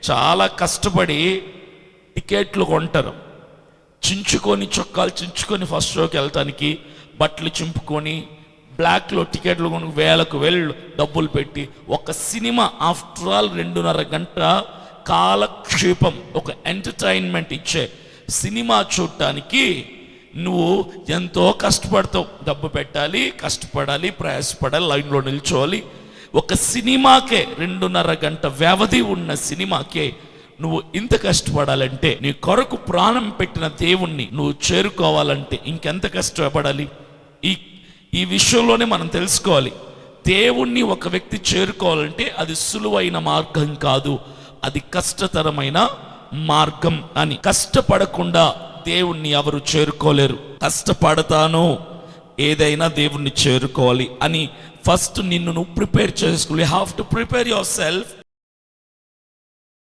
చాలా కష్టపడి టికెట్లు కొంటారు. చించుకొని చొక్కాలు చించుకొని ఫస్ట్ షోకి వెళ్తానికి బట్టలు చింపుకొని బ్లాక్లో టికెట్లు కొని వేలకు వేళ్ళు డబ్బులు పెట్టి ఒక సినిమా ఆఫ్టర్ ఆల్ 2.5 గంట కాలక్షేపం, ఒక ఎంటర్టైన్మెంట్ ఇచ్చే సినిమా చూడటానికి నువ్వు ఎంతో కష్టపడతావు. డబ్బు పెట్టాలి, కష్టపడాలి, ప్రయాసపడాలి, లైన్లో నిల్చోవాలి. ఒక సినిమాకే 2.5 గంట వ్యవధి ఉన్న సినిమాకే నువ్వు ఇంత కష్టపడాలంటే, నీ కొరకు ప్రాణం పెట్టిన దేవుణ్ణి నువ్వు చేరుకోవాలంటే ఇంకెంత కష్టపడాలి? ఈ విషయంలోనే మనం తెలుసుకోవాలి. దేవుణ్ణి ఒక వ్యక్తి చేరుకోవాలంటే అది సులువైన మార్గం కాదు, అది కష్టతరమైన మార్గం అని. కష్టపడకుండా దేవుణ్ణి ఎవరు చేరుకోలేరు. కష్టపడతాను ఏదైనా దేవుణ్ణి చేరుకోవాలి అని ఫస్ట్ నిన్ను నువ్వు ప్రిపేర్ చేసుకోవాలి. You have to prepare your self